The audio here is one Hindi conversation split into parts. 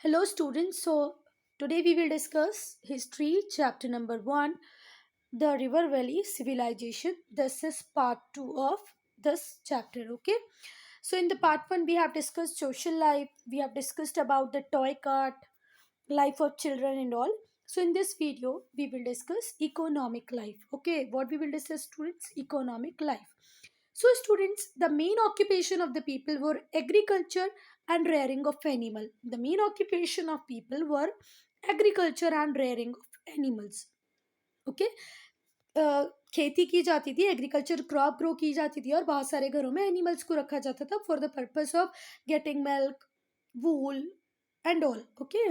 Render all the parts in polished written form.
Hello, students. So, today we will discuss history, chapter number 1, the River Valley Civilization. This is part 2 of this chapter. Okay. So, in the part 1, we have discussed social life, we have discussed about the toy cart, life of children, and all. So, in this video, we will discuss economic life. Okay. What we will discuss, students? Economic life. So, students, the main occupation of the people were agriculture and rearing of animal. The main occupation of people were agriculture and rearing of animals. Okay खेती की जाती थी, एग्रीकल्चर क्रॉप ग्रो की जाती थी और बहुत सारे घरों में एनिमल्स को रखा जाता था for the purpose of getting milk, wool and all. Okay.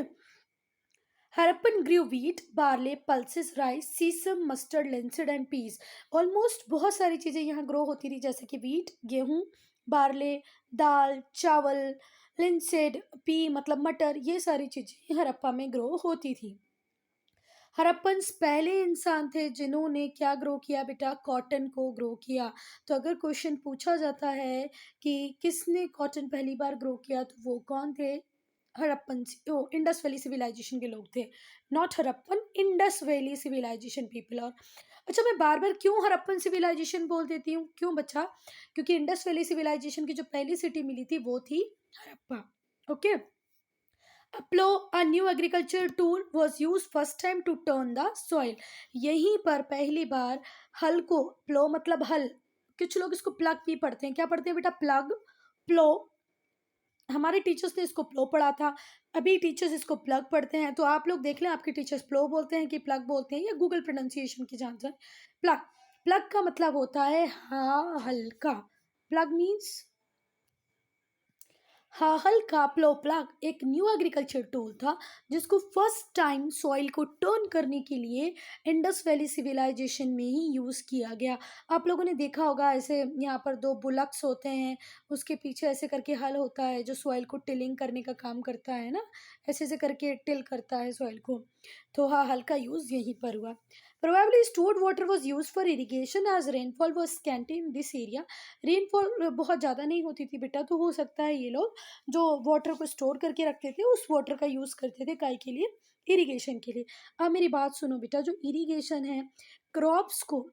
Harappan grew wheat, barley, pulses, rice, sesame, mustard, linseed and peas. Almost बहुत सारी चीज़ें यहाँ ग्रो होती थी जैसे कि वीट, गेहूँ, बारले, दाल, चावल, लिंसेड, पी मतलब मटर, ये सारी चीज़ें हड़प्पा में ग्रो होती थी. हड़प्पन्स पहले इंसान थे जिन्होंने क्या ग्रो किया बेटा? कॉटन को ग्रो किया. तो अगर क्वेश्चन पूछा जाता है कि किसने कॉटन पहली बार ग्रो किया तो वो कौन थे? हड़प्पन, इंडस वैली सिविलाइजेशन के लोग थे. Not Harappan, Indus valley civilization people. और अच्छा, मैं बार बार क्यों हड़प्पन सिविलाइजेशन बोल देती हूँ? क्यों बच्चा? क्योंकि इंडस वैली सिविलाइजेशन की जो पहली सिटी मिली थी वो थी Harappa. Okay. A plow, a new agricultural tool, was used first time to turn the soil. यहीं पर पहली बार हल को, प्लो मतलब हल, कुछ लोग इसको प्लग भी पढ़ते हैं. क्या पढ़ते हैं बेटा? प्लग, प्लो. हमारे टीचर्स ने इसको प्लो पढ़ा था, अभी टीचर्स इसको प्लग पढ़ते हैं. तो आप लोग देख लें आपके टीचर्स प्लो बोलते हैं कि प्लग बोलते हैं, या गूगल प्रोनाउंसिएशन की जान जाए. प्लग, प्लग का मतलब होता है हाँ हल्का. प्लग मीन्स हाहल का प्लो प्लग एक न्यू एग्रीकल्चर टूल था जिसको फर्स्ट टाइम सॉइल को टर्न करने के लिए इंडस वैली सिविलाइजेशन में ही यूज़ किया गया. आप लोगों ने देखा होगा ऐसे यहाँ पर दो बुलक्स होते हैं, उसके पीछे ऐसे करके हल होता है जो सॉइल को टिलिंग करने का काम करता है ना, ऐसे ऐसे करके टिल करता है सॉइल को. तो हाँ, हल का यूज़ यहीं पर हुआ. Probably stored water was use for irrigation as rainfall was scanty in this area. Rainfall बहुत ज़्यादा नहीं होती थी बेटा, तो हो सकता है ये लोग जो वाटर को स्टोर करके रखते थे उस वाटर का यूज़ करते थे काय के लिए? इरिगेशन के लिए. अब मेरी बात सुनो बेटा, जो इरिगेशन है, क्रॉप्स को,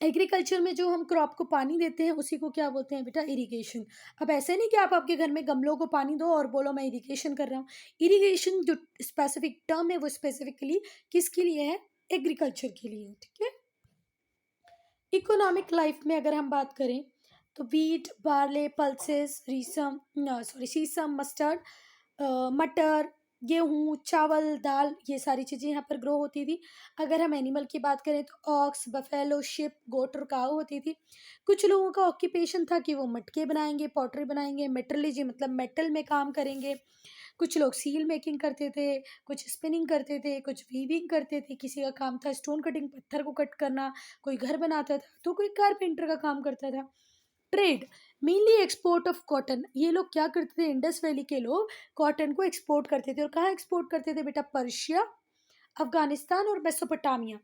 एग्रीकल्चर में जो हम क्रॉप को पानी देते हैं उसी को क्या बोलते हैं बेटा? इरिगेशन. अब ऐसे नहीं कि आप आपके घर में गमलों को पानी दो और बोलो मैं इरिगेशन कर रहा हूँ. इरिगेशन जो स्पेसिफिक टर्म है वो स्पेसिफिकली किसके लिए है? एग्रीकल्चर के लिए. ठीक है. इकोनॉमिक लाइफ में अगर हम बात करें तो वीट, बार्ले, पल्सेस, सीसम, मस्टर्ड, मटर, गेहूँ, चावल, दाल, ये सारी चीज़ें यहाँ पर ग्रो होती थी. अगर हम एनिमल की बात करें तो ऑक्स, बफेलो, शिप, गोट और काऊ होती थी. कुछ लोगों का ऑक्यूपेशन था कि वो मटके बनाएंगे, पॉटरी बनाएंगे, मेटरलिजी मतलब मेटल में काम करेंगे. कुछ लोग सील मेकिंग करते थे, कुछ स्पिनिंग करते थे, कुछ वीविंग करते थे, किसी का काम था स्टोन कटिंग, पत्थर को कट करना, कोई घर बनाता था, तो कोई कारपेंटर का काम करता था. Trade, mainly export of cotton. ये लोग क्या करते थे? इंडस वैली के लोग कॉटन को एक्सपोर्ट करते थे. और कहाँ एक्सपोर्ट करते थे बेटा? पर्शिया, अफगानिस्तान और मेसोपोटामिया.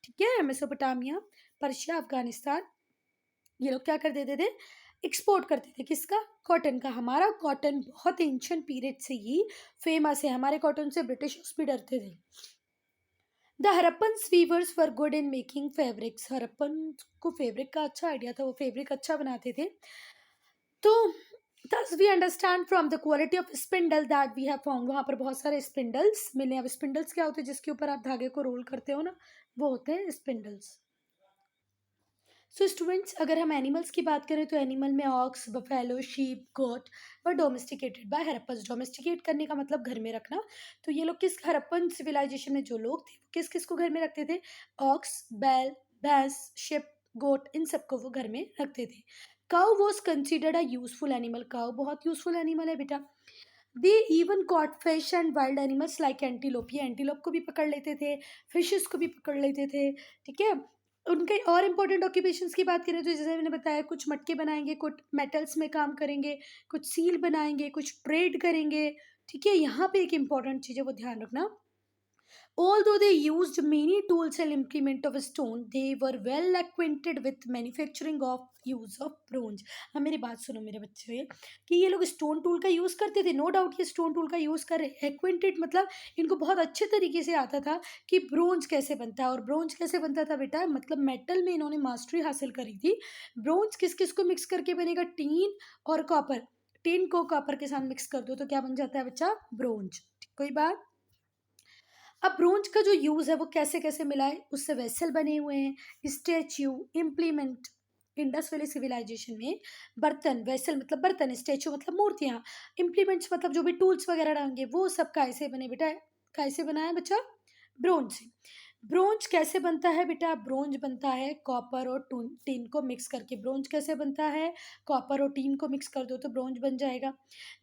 ठीक है, मेसोपोटामिया, पर्शिया, अफगानिस्तान, ये लोग क्या कर देते थे? एक्सपोर्ट करते थे. किसका? कॉटन का. हमारा कॉटन बहुत एंशियंट पीरियड से ही फेमस है. हमारे कॉटन से ब्रिटिशर्स भी डरते थे. The Harappan weavers were good in making fabrics. Harappan को फैब्रिक का अच्छा आइडिया था, वो फैब्रिक अच्छा बनाते थे. तो thus we understand from the quality of spindle that we have found. वहाँ पर बहुत सारे स्पिंडल्स मिले. अब स्पिंडल्स क्या होते हैं? जिसके ऊपर आप धागे को रोल करते हो ना, वो होते हैं स्पिंडल्स. सो स्टूडेंट्स, अगर हम एनिमल्स की बात करें तो एनिमल में ऑक्स, बफेलो, शीप, गोट वर डोमेस्टिकेटेड बाय हरप्पन्स. डोमेस्टिकेट करने का मतलब घर में रखना. तो ये लोग किस हरप्पन सिविलाइजेशन में जो लोग थे वो किस किस को घर में रखते थे? ऑक्स, बैल, भैंस, शिप, गोट, इन सबको वो घर में रखते थे. Cow was considered a useful animal. Cow बहुत यूजफुल एनिमल है बेटा. They even caught fish and wild animals like antelope. ये एंटीलोप को भी पकड़ लेते थे, फिशेस को भी पकड़ लेते थे. ठीक है. उनके और इम्पोर्टेंट ऑक्यूपेशंस की बात करें तो जैसे मैंने बताया, कुछ मटके बनाएंगे, कुछ मेटल्स में काम करेंगे, कुछ सील बनाएंगे, कुछ ट्रेड करेंगे. ठीक है. यहाँ पे एक इम्पॉर्टेंट चीज़ है, वो ध्यान रखना. Although they used many tools and implement of stone, they were well acquainted with manufacturing of use of bronze. अब मेरी बात सुनो मेरे बच्चे, कि ये लोग स्टोन टूल का यूज़ करते थे, नो डाउट ये स्टोन टूल का यूज़ कर रहे। एक्वेंटेड मतलब इनको बहुत अच्छे तरीके से आता था कि ब्रोंज कैसे बनता है। और ब्रोंज कैसे बनता था बेटा, मतलब मेटल में इन्होंने मास्टरी हासिल करी थी। ब्रोंज किस किस को मिक्स करके बनेगा, टीन और कॉपर। टीन को कॉपर के साथ मिक्स कर दो तो क्या बन जाता है बच्चा, ब्रोंज। कोई बात। अब ब्रोंज का जो यूज है वो कैसे कैसे मिला है, उससे वेसल बने हुए हैं, statue, implement. Indus valley civilization में बर्तन, वेसल मतलब बर्तन, स्टेच्यू मतलब मूर्तियां, इम्प्लीमेंट्स मतलब जो भी टूल्स वगैरह रहेंगे वो सब कैसे बने बेटा, कैसे बना है बच्चा, ब्रोंज से। ब्रोंज कैसे बनता है बेटा, ब्रोंज बनता है कॉपर और टीन को मिक्स करके। ब्रोंज कैसे बनता है, कॉपर और टीन को मिक्स कर दो तो ब्रोंज बन जाएगा।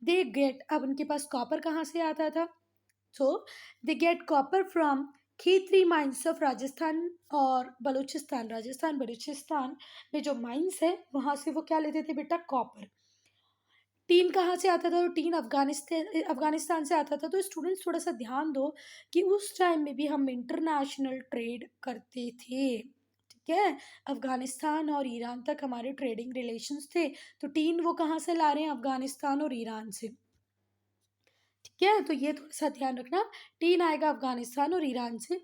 दे गेट, अब उनके पास कॉपर कहाँ से आता था, so they get copper from Khetri mines of Rajasthan और बलूचिस्तान। राजस्थान बलूचिस्तान में जो माइंस है वहां से वो क्या लेते थे बेटा, कॉपर। टीन कहाँ से आता था, तो टीन अफगानिस्तान अफगानिस्तान से आता था। तो स्टूडेंट्स थोड़ा सा ध्यान दो कि उस टाइम में भी हम इंटरनेशनल ट्रेड करते थे, ठीक है। अफगानिस्तान और ईरान तक हमारे ट्रेडिंग रिलेशंस थे। तो टीन वो कहाँ से ला रहे हैं, अफगानिस्तान और ईरान से, ठीक है। तो ये थोड़ा सा ध्यान रखना, टीन आएगा अफगानिस्तान और ईरान से।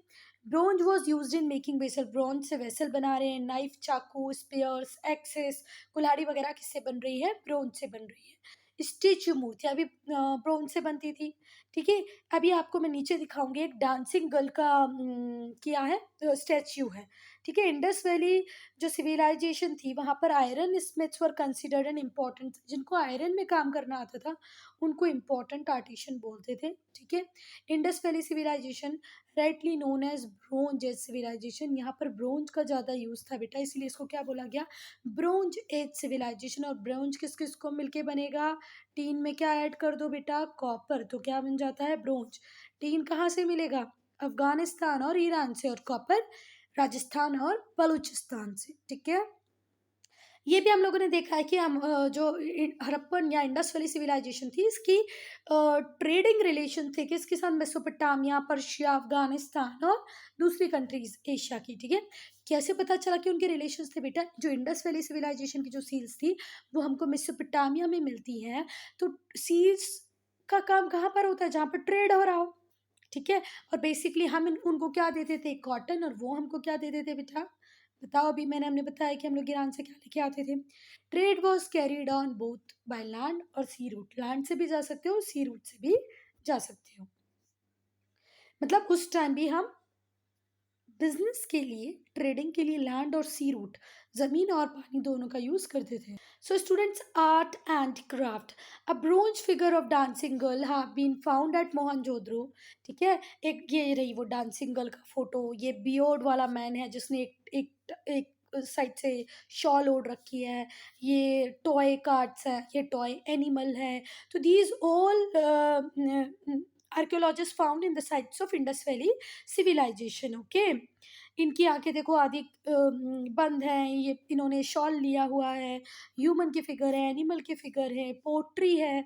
Bronze was use in making vessel, bronze से वेसल बना रहे हैं। नाइफ, चाकू, स्पेयर्स, एक्सेस, कुल्हाड़ी वगैरह किससे बन रही है, ब्रोंज से बन रही है। स्टेचू, मूर्तियां भी ब्रोंज से बनती थी, ठीक है। अभी आपको मैं नीचे दिखाऊंगी, एक डांसिंग गर्ल का किया है स्टैच्यू है, ठीक है। इंडस वैली जो सिविलाइजेशन थी वहां पर iron Smiths were considered an important, जिनको आयरन में काम करना आता था उनको इम्पोर्टेंट आर्टिशन बोलते थे, ठीक है। Indus valley civilization rightly known as bronze age civilization, यहाँ पर ब्रोंज का ज़्यादा यूज़ था बेटा, इसलिए इसको क्या बोला गया, ब्रोंज एज सिविलाइजेशन। और ब्रोंज किस किस को मिलके बनेगा, टीन में क्या ऐड कर दो बेटा, कॉपर, तो क्या बन जाता है, ब्रोंज। टीन कहाँ से मिलेगा, अफगानिस्तान और ईरान से, और कॉपर राजस्थान और बलूचिस्तान से, ठीक है। ये भी हम लोगों ने देखा है कि हम जो हड़प्पन या इंडस वैली सिविलाइजेशन थी इसकी ट्रेडिंग रिलेशन थे किसके साथ, मेसोपोटामिया, पर्शिया, अफगानिस्तान और दूसरी कंट्रीज एशिया की, ठीक है। कैसे पता चला कि उनके रिलेशंस थे बेटा, जो इंडस वैली सिविलाइजेशन की जो सील्स थी वो हमको मेसोपोटामिया में मिलती है। तो सील्स का काम कहाँ पर होता है, जहाँ पर ट्रेड हो रहा हो, ठीक है। और बेसिकली हम उनको क्या देते थे, कॉटन, और वो हमको क्या देते थे बेटा, बताओ। अभी मैंने हमने बताया कि हम लोग ईरान से क्या लेके आते थे। Trade was carried on both by land और सी रूट, लैंड से भी जा सकते हो, सी रूट से भी जा सकते हो। मतलब उस टाइम भी हम बिजनेस के लिए, ट्रेडिंग के लिए लैंड और सी रूट, जमीन और पानी दोनों का यूज करते थे। So students, art and craft, a bronze figure of dancing girl have been found at Mohenjodaro, ठीक है। एक ये रही वो डांसिंग गर्ल का फोटो, ये बियर्ड वाला मैन है जिसने एक साइड से शॉल ओढ़ रखी है, ये टॉय कार्ड्स है, ये टॉय एनिमल है। तो these all archaeologist found in the sites of Indus valley civilization, okay. इनकी आंखें देखो आदि बंद हैं, ये इन्होंने शॉल लिया हुआ है, ह्यूमन की फिगर है, एनिमल की फिगर है, पोट्री है।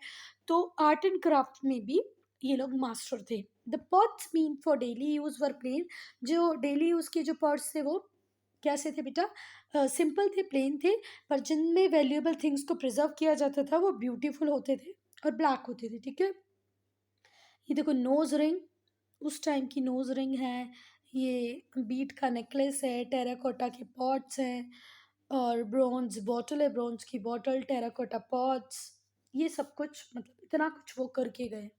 तो आर्ट एंड क्राफ्ट में भी ये लोग मास्टर थे। The pots mean for daily use were plain, जो डेली यूज के जो पॉट्स थे वो कैसे थे बेटा, सिंपल थे, प्लेन थे, पर जिनमें वैल्यूएबल थिंग्स को प्रिजर्व किया जाता था वो ब्यूटीफुल होते थे और ब्लैक होते थे, ठीक है। ये देखो नोज रिंग, उस टाइम की नोज रिंग है, ये बीट का नेकलेस है, टेराकोटा के पॉट्स हैं, और ब्रोंज बॉटल है, ब्रोंज की बॉटल, टेराकोटा पॉट्स, ये सब कुछ मतलब इतना कुछ वो करके गए।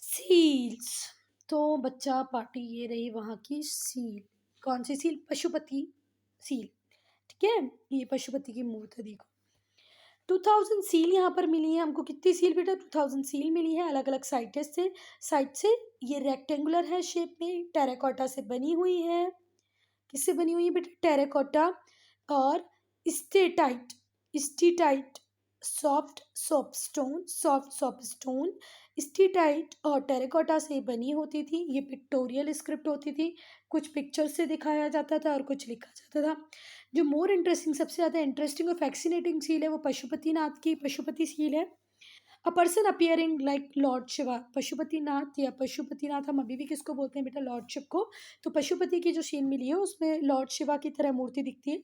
सील्स, तो बच्चा पार्टी ये रही वहाँ की सील, कौन सी सील, पशुपति सील, ठीक है। ये पशुपति की मूर्त है देखो। 2000 सील यहाँ पर मिली है हमको, कितनी सील बेटा, 2000 सील मिली है अलग अलग साइट से। ये रेक्टेंगुलर है शेप में, टेराकोटा से बनी हुई है। किससे बनी हुई है बेटा, टेराकोटा और steatite, steatite, soft stone, steatite और टेराकोटा से बनी होती थी। ये पिक्टोरियल स्क्रिप्ट होती थी, कुछ पिक्चर से दिखाया जाता था और कुछ लिखा जाता था। जो मोर इंटरेस्टिंग, सबसे ज़्यादा इंटरेस्टिंग और फैक्सीनेटिंग सील है वो पशुपतिनाथ की पशुपति सील है। A person appearing like Lord Shiva, Pashupatinath या पशुपतिनाथ हम अभी भी किसको बोलते हैं बेटा, लॉर्ड शिव को। तो पशुपति की जो सीन मिली है उसमें लॉर्ड शिवा की तरह मूर्ति दिखती है।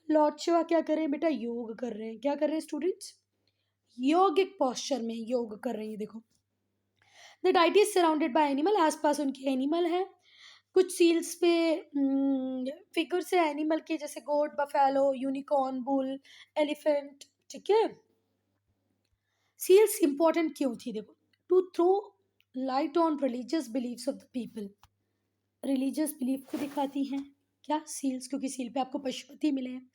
लॉर्ड शिवा क्या कर रहे हैं बेटा, योग कर रहे हैं। क्या कर रहे हैं स्टूडेंट्स, योगिक पोस्चर में योग कर रही है, देखो। The deity is surrounded by animal, आसपास उनके एनिमल है। कुछ सील्स पे फिगर्स है एनिमल के, जैसे goat, buffalo, unicorn, bull, elephant, ठीक है। सील्स इंपॉर्टेंट क्यों थी, देखो, to throw light on religious beliefs of the people, religious belief को दिखाती हैं क्या सील्स, क्योंकि सील पे आपको पशुपति मिले हैं।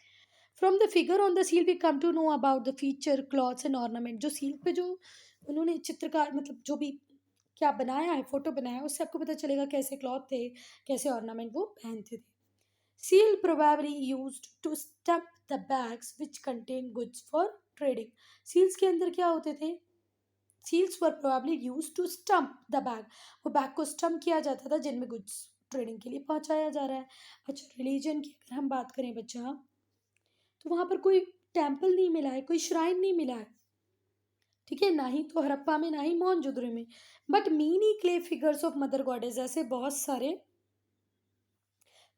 From the figure on the seal we come to know about the feature, clothes and ornament. जो सील पे जो उन्होंने चित्रकार मतलब जो भी क्या बनाया है, फोटो बनाया है, उससे आपको पता चलेगा कैसे क्लॉथ थे, कैसे ऑर्नामेंट वो पहनते थे। Seal probably used to stamp the bags which contain goods for trading. Seals के अंदर क्या होते थे, seals were probably used to stamp the bag, वो बैग को स्टम्प किया जाता था जिनमें गुड्स ट्रेडिंग के लिए पहुंचाया जा रहा है। अच्छा, रिलीजन की अगर हम बात करें बच्चा, तो वहां पर कोई टेम्पल नहीं मिला है, कोई श्राइन नहीं मिला है, ठीक है, ना ही तो हड़प्पा में, ना ही मोहनजोदड़ो में। बट मीनी clay figures of mother goddess, ऐसे बहुत सारे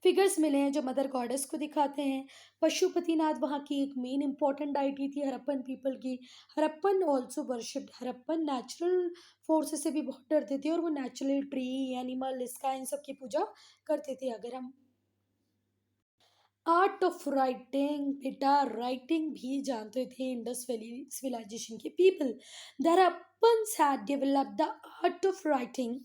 फिगर्स मिले हैं जो मदर गॉडेस को दिखाते हैं। पशुपतिनाथ वहाँ की एक मेन इंपॉर्टेंट डाइटी थी हड़प्पन पीपल की। Harappan also worshipped, Harappan natural forces से भी बहुत डरते थे और वो नेचुरल ट्री, एनिमल, स्काई, इन सब की पूजा करते थे। अगर हम आर्ट ऑफ राइटिंग, बेटा राइटिंग भी जानते थे इंडस वैली सिविलाइजेशन के people. The Harappans had developed the art of writing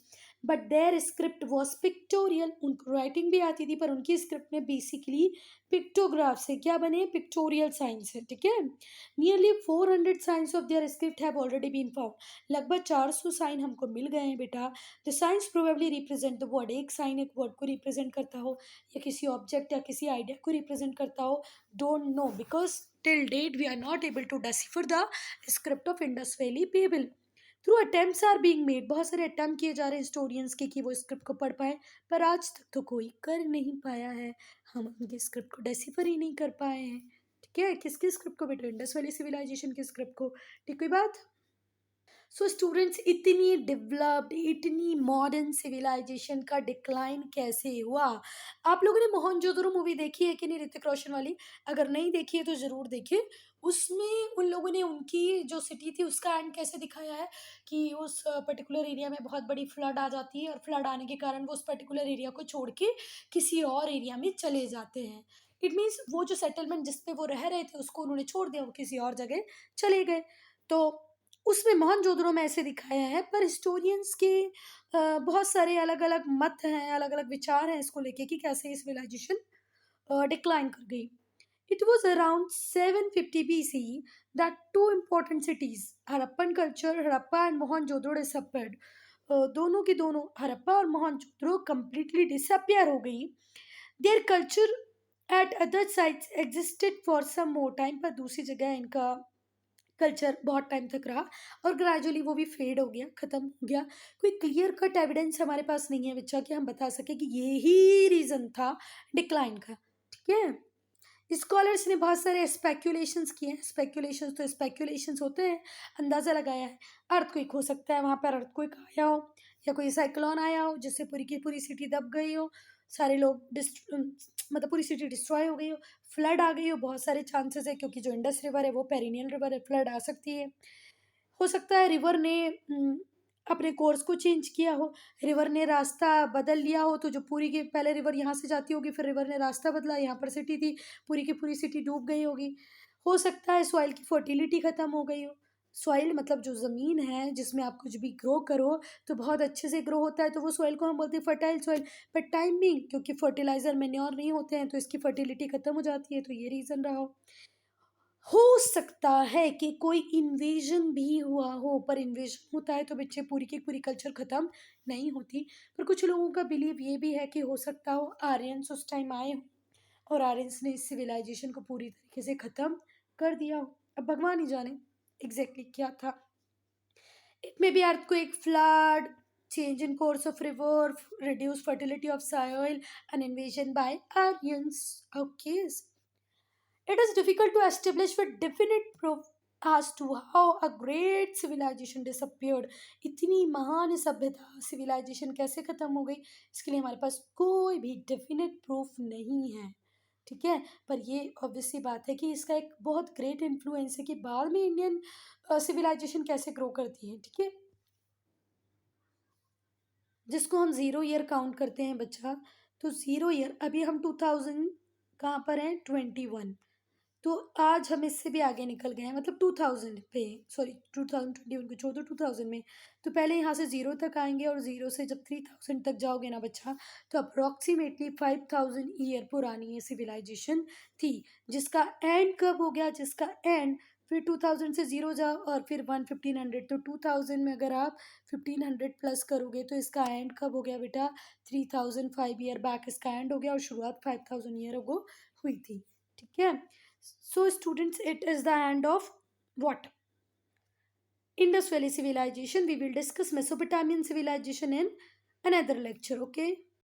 but their script was pictorial. उनको राइटिंग भी आती थी पर उनकी स्क्रिप्ट में बेसिकली पिक्टोग्राफ से क्या बने, पिक्टोरियल साइंस है, ठीक है। Nearly 400 signs of their script have already been found, लगभग 400 साइन हमको मिल गए हैं बेटा। The signs probably represent the word, एक साइन एक वर्ड को रिप्रेजेंट करता हो या किसी ऑब्जेक्ट या किसी आइडिया को रिप्रेजेंट करता हो, don't know, because till date we are not able to decipher the script of Indus valley people. Through attempts are being made, बहुत सारे अटेम्प्ट किए जा रहे हैं हिस्टोरियंस के कि वो स्क्रिप्ट को पढ़ पाए, पर आज तक तो कोई कर नहीं पाया है। हम उनके स्क्रिप्ट को डेसिफर ही नहीं कर पाए हैं, ठीक है। किसकी स्क्रिप्ट को बेटा, इंडस वैली सिविलाइजेशन की स्क्रिप्ट को, ठीक है बात। सो स्टूडेंट्स, इतनी डेवलप्ड, इतनी मॉडर्न सिविलाइजेशन का डिक्लाइन कैसे हुआ। आप लोगों ने मोहनजोदड़ो मूवी देखी है कि नहीं, ऋतिक रोशन वाली, अगर नहीं देखी है तो ज़रूर देखिए। उसमें उन लोगों ने उनकी जो सिटी थी उसका एंड कैसे दिखाया है कि उस पर्टिकुलर एरिया में बहुत बड़ी फ्लड आ जाती है और फ्लड आने के कारण वो उस पर्टिकुलर एरिया को छोड़ के किसी और एरिया में चले जाते हैं। इट मीन्स वो जो सेटलमेंट जिस पे वो रह रहे थे उसको उन्होंने छोड़ दिया, वो किसी और जगह चले गए। तो उसमें मोहनजोदड़ो में ऐसे दिखाया है, पर हिस्टोरियंस के बहुत सारे अलग अलग मत हैं, अलग अलग विचार हैं इसको लेके कि कैसे ये सिविलाइजेशन डिक्लाइन कर गई। It was around 750 BC that two important cities, Harappan culture, Harappa and Mohenjodaro disappeared. दोनों की दोनों, हड़प्पा और मोहनजोदड़ो कंप्लीटली डिसअपियर हो गई। Their culture at other sites existed for some more time, पर दूसरी जगह इनका कल्चर बहुत टाइम तक रहा और ग्रेजुअली वो भी फेड हो गया, खत्म हो गया। कोई क्लियर कट एविडेंस हमारे पास नहीं है बच्चा कि हम बता सके कि ये ही रीजन था डिक्लाइन का, ठीक है। स्कॉलर्स ने बहुत सारे स्पेक्यूलेशंस किए हैं, स्पेक्यूलेशंस तो स्पेक्यूलेशंस होते हैं, अंदाज़ा लगाया है। अर्थक्वेक हो सकता है, वहाँ पर अर्थक्वेक आया हो या कोई साइक्लोन आया हो जिससे पूरी की पूरी सिटी दब गई हो, सारे लोग मतलब पूरी सिटी डिस्ट्रॉय हो गई हो, फ्लड आ गई हो, बहुत सारे चांसेस है क्योंकि जो इंडस रिवर है वो पेरिनियल रिवर है, फ्लड आ सकती है। हो सकता है रिवर ने अपने कोर्स को चेंज किया हो, रिवर ने रास्ता बदल लिया हो, तो जो पूरी की पहले रिवर यहाँ से जाती होगी, फिर रिवर ने रास्ता बदला, यहाँ पर सिटी थी, पूरी की पूरी सिटी डूब गई होगी। हो सकता है सॉइल की फर्टिलिटी ख़त्म हो गई हो। सॉइल मतलब जो ज़मीन है जिसमें आप कुछ भी ग्रो करो तो बहुत अच्छे से ग्रो होता है, तो वो सॉइल को हम बोलते हैं फर्टाइल सॉइल। पर टाइम बिंग क्योंकि फर्टिलाइज़र मैन्योर नहीं होते हैं तो इसकी फर्टिलिटी ख़त्म हो जाती है, तो ये रीज़न रहा हो सकता है कि कोई इन्वेजन भी हुआ हो, पर इन्वेजन होता है तो बच्चे पूरी की पूरी कल्चर ख़त्म नहीं होती। पर कुछ लोगों का बिलीव ये भी है कि हो सकता हो आर्यंस उस टाइम आए हों और आर्यंस ने इस सिविलाइजेशन को पूरी तरीके से ख़त्म कर दिया हो। अब भगवान ही जाने एग्जैक्टली क्या था। It may be earthquake, flood, change in course of river, reduced fertility of soil, and invasion by Aryans. Okay, it is difficult to establish with definite proof. as to how a great civilization disappeared. इतनी महान सभ्यता सिविलाइजेशन कैसे खत्म हो गई, इसके लिए हमारे पास कोई भी डेफिनेट प्रूफ नहीं है, ठीक है। पर ये ऑब्वियस सी बात है कि इसका एक बहुत ग्रेट इन्फ्लुएंस है कि बाद में इंडियन सिविलाइजेशन कैसे ग्रो करती है, ठीक है। जिसको हम ज़ीरो ईयर काउंट करते हैं बच्चा, तो ज़ीरो ईयर अभी हम 2000 कहाँ पर हैं, 21। तो आज हम इससे भी आगे निकल गए हैं, मतलब 2000 पे, सॉरी 2021 को छोड़ दो, 2000 में। तो पहले यहाँ से ज़ीरो तक आएंगे और ज़ीरो से जब 3000 तक जाओगे ना बच्चा, तो अप्रॉक्सीमेटली 5000 ईयर पुरानी ये सिविलाइजेशन थी, जिसका एंड कब हो गया, जिसका एंड फिर 2000 से ज़ीरो जाओ और फिर 1500, तो 2000 में अगर आप 1500 प्लस करोगे तो इसका एंड कब हो गया बेटा, 3005 ईयर बैक इसका एंड हो गया और शुरुआत 5000 ईयर अगो हुई थी, ठीक है। So, students, it is the end of what? Indus Valley civilization. We will discuss Mesopotamian civilization in another lecture. Okay.